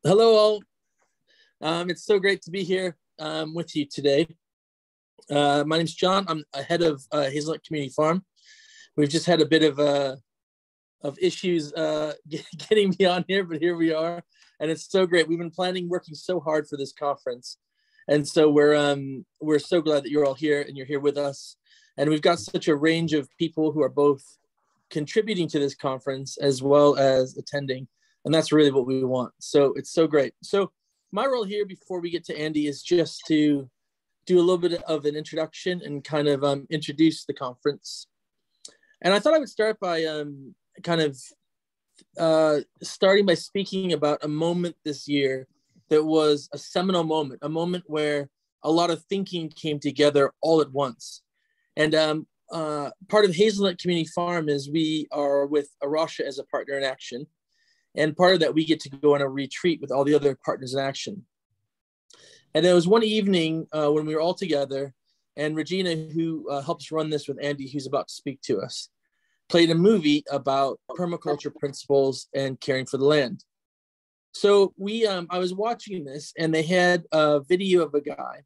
Hello, all. It's so great to be here with you today. My name's John. I'm head of Hazelnut Community Farm. We've just had a bit of issues getting me on here, but here we are, and it's so great. We've been working so hard for this conference, and so we're so glad that you're all here and you're here with us. And we've got such a range of people who are both contributing to this conference as well as attending. And that's really what we want. So it's so great. So my role here before we get to Andy is just to do a little bit of an introduction and kind of introduce the conference. And I thought I would start by starting by speaking about a moment this year that was a seminal moment, a moment where a lot of thinking came together all at once. And part of Hazelnut Community Farm is we are with Arasha as a partner in action. And part of that, we get to go on a retreat with all the other partners in action. And there was one evening when we were all together, and Regina, who helps run this with Andy, who's about to speak to us, played a movie about permaculture principles and caring for the land. So I was watching this, and they had a video of a guy,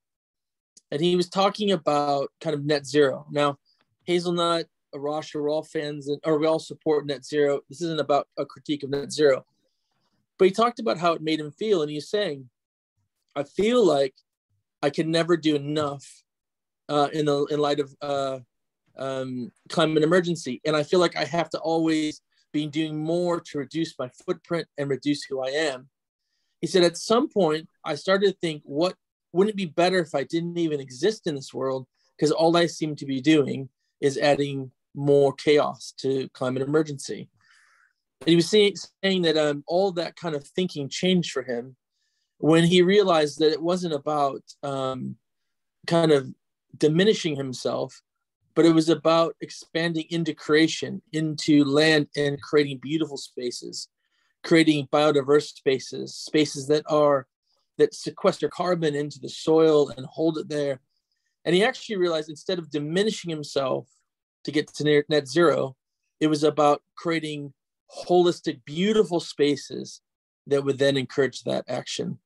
and he was talking about kind of net zero. Now, Hazelnut, Arasha, we're all fans, or we all support net zero. This isn't about a critique of net zero. But he talked about how it made him feel, and he's saying, I feel like I can never do enough in light of climate emergency. And I feel like I have to always be doing more to reduce my footprint and reduce who I am. He said, at some point, I started to think, wouldn't it be better if I didn't even exist in this world? Because all I seem to be doing is adding more chaos to climate emergency. And he was saying that all that kind of thinking changed for him when he realized that it wasn't about kind of diminishing himself, but it was about expanding into creation, into land, and creating beautiful spaces, creating biodiverse spaces that sequester carbon into the soil and hold it there. And he actually realized instead of diminishing himself to get to net zero, it was about creating holistic, beautiful spaces that would then encourage that action.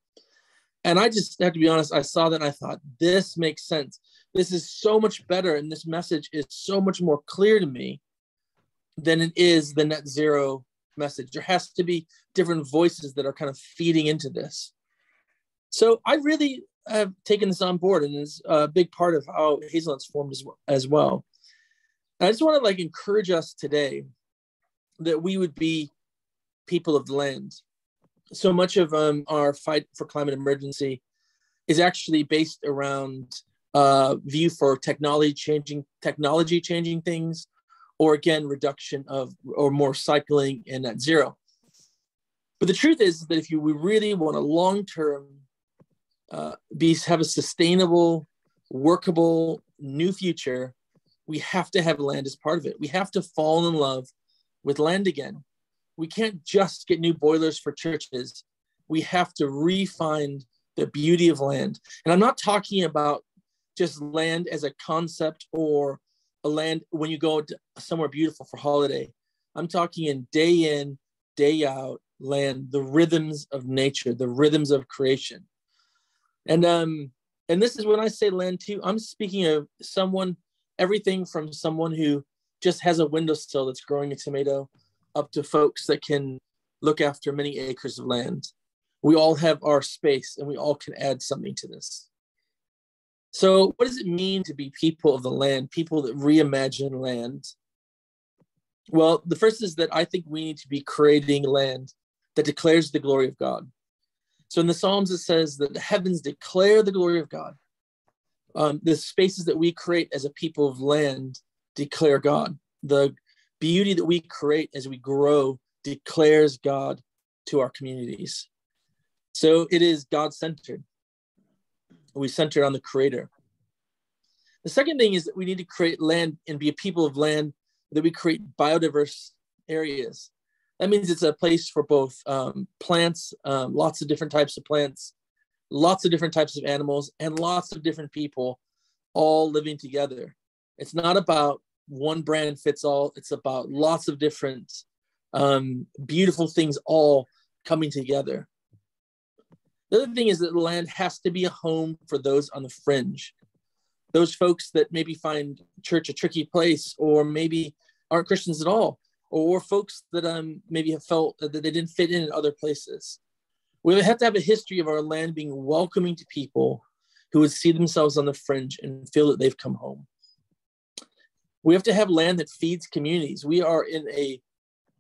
And I just have to be honest, I saw that and I thought, this makes sense. This is so much better. And this message is so much more clear to me than it is the net zero message. There has to be different voices that are kind of feeding into this. So I really have taken this on board, and it's a big part of how Hazelnut's formed as well. And I just want to encourage us today that we would be people of the land. So much of our fight for climate emergency is actually based around view for technology changing things, or again, reduction of or more cycling and net zero. But the truth is that we really want a long-term have a sustainable, workable, new future, we have to have land as part of it. We have to fall in love with land again. We can't just get new boilers for churches. We have to refine the beauty of land. And I'm not talking about just land as a concept or a land when you go to somewhere beautiful for holiday. I'm talking in, day out land, the rhythms of nature, the rhythms of creation. And this is when I say land too, I'm speaking of everything from someone who just has a windowsill that's growing a tomato up to folks that can look after many acres of land. We all have our space and we all can add something to this. So what does it mean to be people of the land, people that reimagine land? Well, the first is that I think we need to be creating land that declares the glory of God. So in the Psalms, it says that the heavens declare the glory of God. The spaces that we create as a people of land declare God. The beauty that we create as we grow declares God to our communities. So it is God-centered. We center on the Creator. The second thing is that we need to create land and be a people of land that we create biodiverse areas. That means it's a place for both plants, lots of different types of plants, lots of different types of animals, and lots of different people all living together. It's not about one brand fits all. It's about lots of different beautiful things all coming together. The other thing is that the land has to be a home for those on the fringe, those folks that maybe find church a tricky place, or maybe aren't Christians at all, or folks that maybe have felt that they didn't fit in other places. We have to have a history of our land being welcoming to people who would see themselves on the fringe and feel that they've come home. We have to have land that feeds communities. We are in a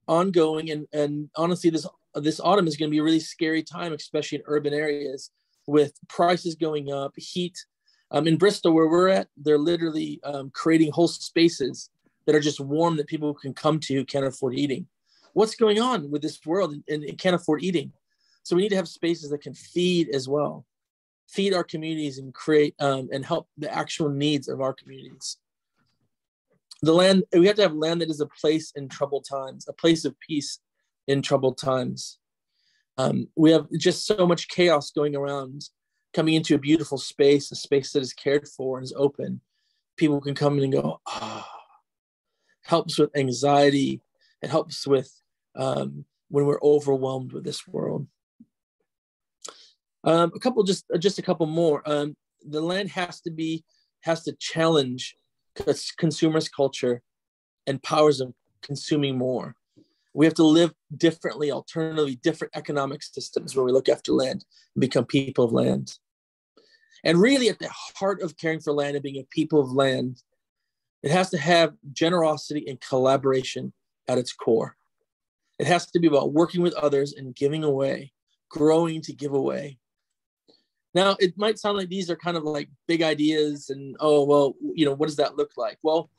ongoing, and honestly, this autumn is going to be a really scary time, especially in urban areas, with prices going up, heat. In Bristol, where we're at, they're literally creating whole spaces that are just warm that people can come to who can't afford eating. What's going on with this world and can't afford eating? So we need to have spaces that can feed as well, feed our communities and create and help the actual needs of our communities. The land, we have to have land that is a place in troubled times, a place of peace in troubled times. We have just so much chaos going around. Coming into a beautiful space, a space that is cared for and is open, people can come in and go, helps with anxiety. It helps with when we're overwhelmed with this world. Just a couple more. The land has to challenge consumers' culture and powers of consuming more. We have to live differently, alternatively, different economic systems where we look after land and become people of land. And really at the heart of caring for land and being a people of land, it has to have generosity and collaboration at its core. It has to be about working with others and giving away, growing to give away. Now, it might sound like these are kind of like big ideas and, what does that look like? Well,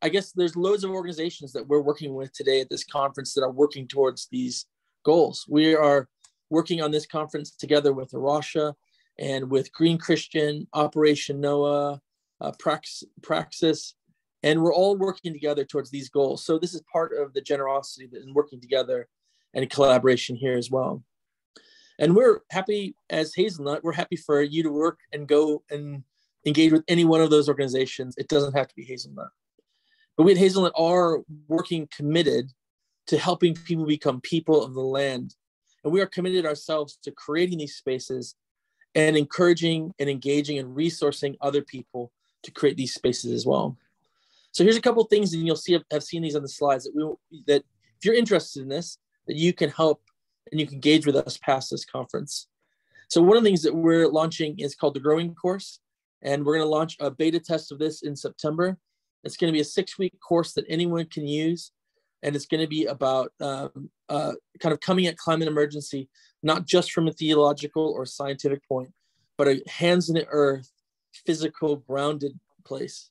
I guess there's loads of organizations that we're working with today at this conference that are working towards these goals. We are working on this conference together with Arasha and with Green Christian, Operation Noah, Praxis, and we're all working together towards these goals. So this is part of the generosity and working together and collaboration here as well. And we're happy as Hazelnut, we're happy for you to work and go and engage with any one of those organizations. It doesn't have to be Hazelnut. But we at Hazelnut are working committed to helping people become people of the land. And we are committed ourselves to creating these spaces and encouraging and engaging and resourcing other people to create these spaces as well. So here's a couple of things, and you'll see, I've seen these on the slides, that if you're interested in this, that you can help and you can engage with us past this conference. So one of the things that we're launching is called the Growing Course, and we're going to launch a beta test of this in September. It's going to be a 6-week course that anyone can use, and it's going to be about kind of coming at climate emergency, not just from a theological or scientific point, but a hands in the earth, physical, grounded place.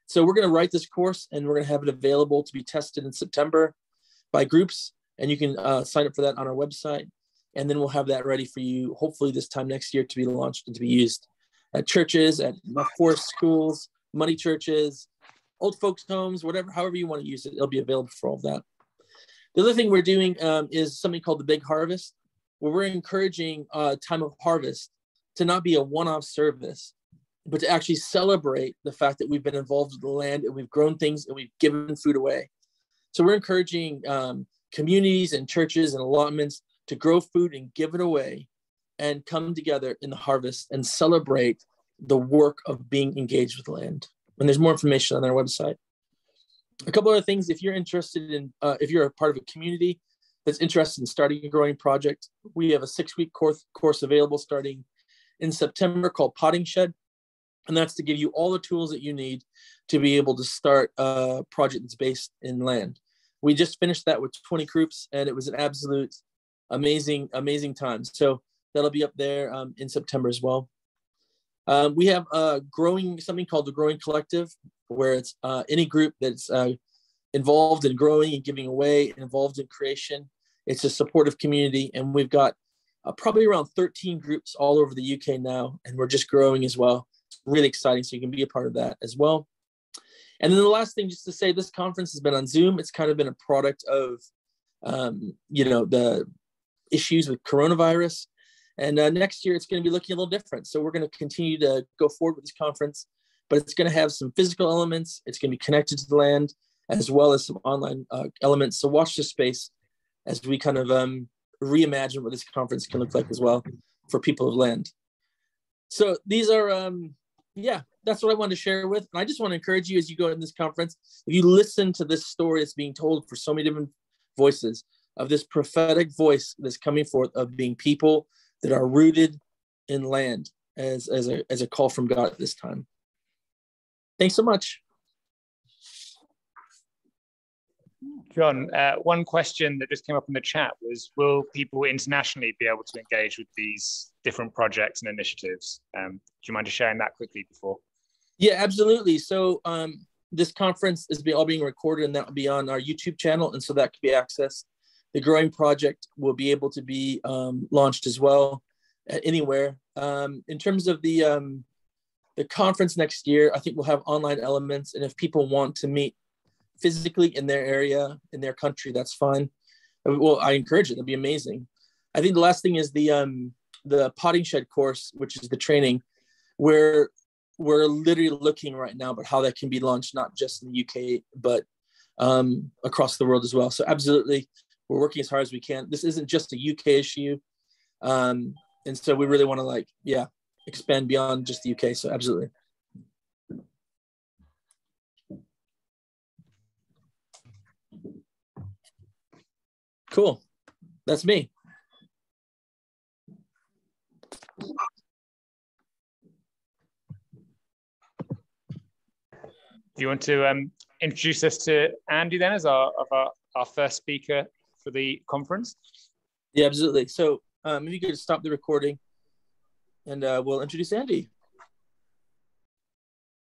So we're going to write this course, and we're going to have it available to be tested in September by groups, and you can sign up for that on our website, and then we'll have that ready for you, hopefully this time next year, to be launched and to be used at churches, at forest schools, money churches, old folks' homes, however you want to use it, it'll be available for all of that. The other thing we're doing is something called the Big Harvest, where we're encouraging time of harvest to not be a one-off service, but to actually celebrate the fact that we've been involved with the land and we've grown things and we've given food away. So we're encouraging communities and churches and allotments to grow food and give it away and come together in the harvest and celebrate the work of being engaged with the land. And there's more information on our website. A couple other things, if you're interested in, if you're a part of a community that's interested in starting a growing project, we have a 6-week course available starting in September called Potting Shed. And that's to give you all the tools that you need to be able to start a project that's based in land. We just finished that with 20 groups, and it was an absolute amazing time. So that'll be up there in September as well. We have something called the Growing Collective, where it's any group that's involved in growing and giving away, and involved in creation. It's a supportive community, and we've got probably around 13 groups all over the UK now, and we're just growing as well. It's really exciting, so you can be a part of that as well. And then the last thing, just to say, this conference has been on Zoom. It's kind of been a product of, the issues with coronavirus. And next year, it's going to be looking a little different. So we're going to continue to go forward with this conference, but it's going to have some physical elements. It's going to be connected to the land, as well as some online elements. So watch this space as we kind of reimagine what this conference can look like as well. for people of land. So these are, yeah, that's what I wanted to share with. And I just want to encourage you as you go in this conference, if you listen to this story that's being told for so many different voices, of this prophetic voice that's coming forth of being people that are rooted in land as a call from God at this time. Thanks so much. John, one question that just came up in the chat was, will people internationally be able to engage with these different projects and initiatives? Do you mind just sharing that quickly before? Yeah, absolutely. So this conference is all being recorded, and that will be on our YouTube channel, and so that can be accessed. The Growing Project will be able to be launched as well anywhere. In terms of the conference next year, I think we'll have online elements, and if people want to meet physically in their area, in their country, that's fine. Well, I encourage it. That'd be amazing. I think the last thing is the potting shed course, which is the training, where we're literally looking right now about how that can be launched, not just in the UK, but across the world as well. So absolutely, we're working as hard as we can. This isn't just a UK issue. And so we really want to expand beyond just the UK. So absolutely. Cool. That's me. Do you want to introduce us to Andy then as our first speaker for the conference? Yeah, absolutely. So if you could stop the recording, and we'll introduce Andy.